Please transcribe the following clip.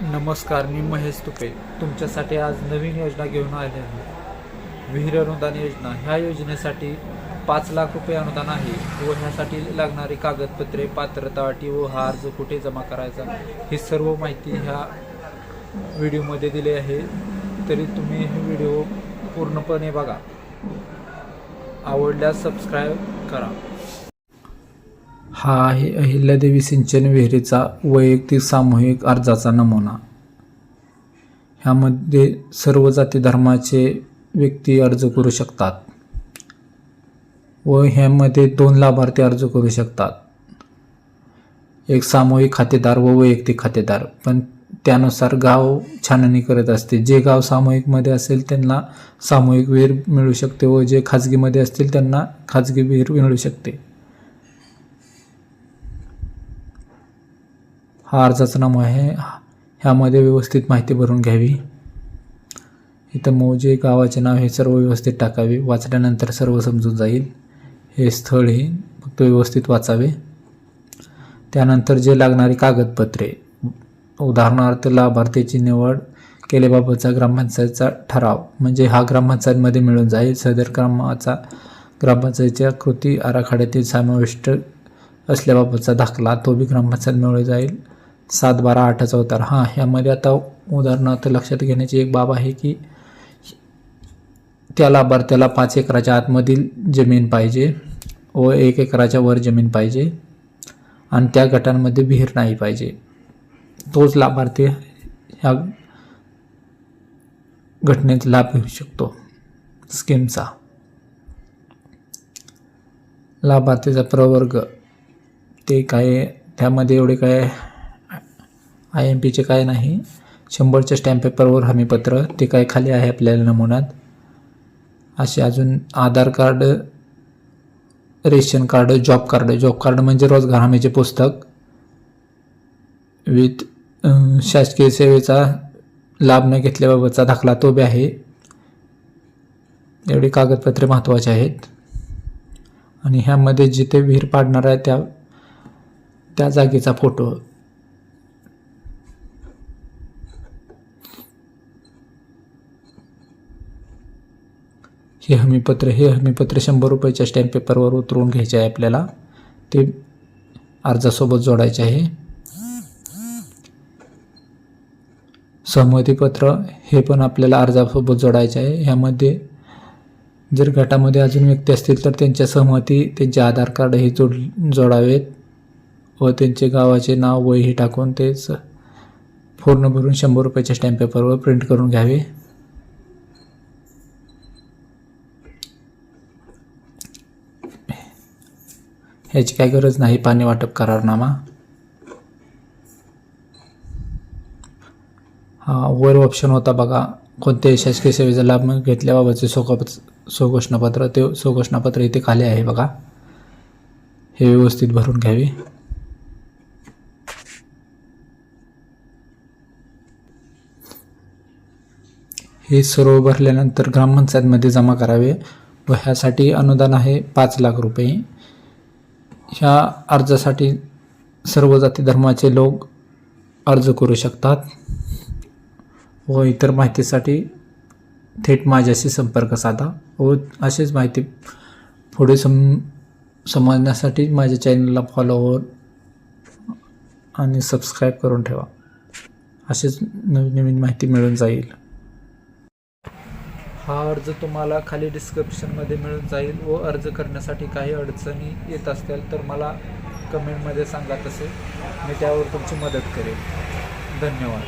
नमस्कार, मी महेश तुपे तुमच्यासाठी आज नवीन योजना घेऊन आले आहे. विहीर अनुदान योजना. ह्या योजनेसाठी 5 लाख रुपये अनुदान आहे व ह्यासाठी लागणारी कागदपत्रे, पात्रता अटी व हा अर्ज कुठे जमा करायचा ही सर्व माहिती ह्या व्हिडिओमध्ये दिली आहे. तरी तुम्ही हे व्हिडिओ पूर्णपणे बघा. आवडल्यास सबस्क्राईब करा. हा आहे अहिल्यादेवी सिंचन विहिरीचा वैयक्तिक सामूहिक अर्जाचा नमुना. ह्यामध्ये सर्व जाती धर्माचे व्यक्ती अर्ज करू शकतात व ह्यामध्ये 2 लाभार्थी अर्ज करू शकतात. एक सामूहिक खातेदार व वैयक्तिक खातेदार. पण त्यानुसार गाव छाननी करत असते. जे गाव सामूहिकमध्ये असेल त्यांना सामूहिक विहीर मिळू शकते व जे खाजगीमध्ये असतील त्यांना खाजगी विहीर मिळू शकते. हा अर्जाचा नमुना आहे. ह्यामध्ये व्यवस्थित माहिती भरून घ्यावी. इथं मौजे गावाचे नाव हे सर्व व्यवस्थित टाकावे. वाचल्यानंतर सर्व समजून जाईल. हे स्थळ हे फक्त व्यवस्थित वाचावे. त्यानंतर जे लागणारी कागदपत्रे, उदाहरणार्थ लाभार्थीची निवड केल्याबाबतचा ग्रामपंचायतचा ठराव, म्हणजे हा ग्रामपंचायतमध्ये मिळून जाईल. सदर ग्रामपंचायतच्या कृती आराखड्यातील समाविष्ट असल्याबाबतचा दाखला, तो बी ग्रामपंचायत मिळून जाईल. 7/12/8चा उतार. ह्यामध्ये आता उदाहरणार्थ लक्षात घेण्याची एक बाब आहे की त्या लाभार्थ्याला 5 एकराच्या आतमधील जमीन पाहिजे व 1 एकराच्या वर जमीन पाहिजे आणि त्या गटांमध्ये विहीर नाही पाहिजे. तोच लाभार्थी ह्या घटनेचा लाभ घेऊ शकतो स्कीमचा. लाभार्थीचा प्रवर्ग ते काय, त्यामध्ये एवढे काय IMPचे काय नाही. 100च्या स्टॅम्प पेपरवर हमीपत्र ते काय खाली आहे आपल्याला नमुन्यात. असे अजून Aadhaar card, ration card, job card म्हणजे रोजगार हमीचे पुस्तक विथ शासकीय सेवेचा लाभ न घेतल्याबाबतचा दाखला, तो बी आहे. एवढी कागदपत्रे महत्त्वाचे आहेत. आणि ह्यामध्ये जिथे विहीर पाडणार आहे त्या जागेचा फोटो. हे हमीपत्र 100 रुपयाच्या स्टॅम्प पेपरवर उतरवून घ्यायचे आहे आपल्याला. ते अर्जासोबत जोडायचे आहे. सहमतीपत्र हे पण आपल्याला अर्जासोबत जोडायचे आहे. ह्यामध्ये जर गटामध्ये अजून व्यक्ती असतील तर त्यांच्या सहमती, त्यांचे आधार कार्ड हे जोडावेत व त्यांचे गावाचे नाव वय हे टाकून तेच पूर्ण भरून 100 रुपयाच्या स्टॅम्प पेपरवर प्रिंट करून घ्यावे. ह्याची काही गरज नाही. पाणी वाटप करारनामा. वर ऑप्शन होता बघा, कोणत्याही शासकीय सेवेचा लाभ घेतल्याबाबतचे स्वघोषणापत्र. ते स्वघोषणापत्र इथे खाली आहे बघा. हे व्यवस्थित भरून घ्यावे. हे सर्व भरल्यानंतर ग्रामपंचायतमध्ये जमा करावे व ह्यासाठी अनुदान आहे 5 लाख रुपये. ह्या अर्जासाठी सर्व जाती धर्माचे लोक अर्ज करू शकतात व इतर माहितीसाठी थेट माझ्याशी संपर्क साधा व अशीच माहिती पुढे समजण्यासाठी माझ्या चॅनलला फॉलोवर आणि सबस्क्राईब करून ठेवा. अशीच नवीन माहिती मिळून जाईल. हा अर्ज तुम्हाला खाली डिस्क्रिप्शनमध्ये मिळून जाईल व अर्ज करण्यासाठी काही अडचणी येत असतील तर मला कमेंटमध्ये सांगा. तसे मी त्यावर तुमची मदत करेन. धन्यवाद.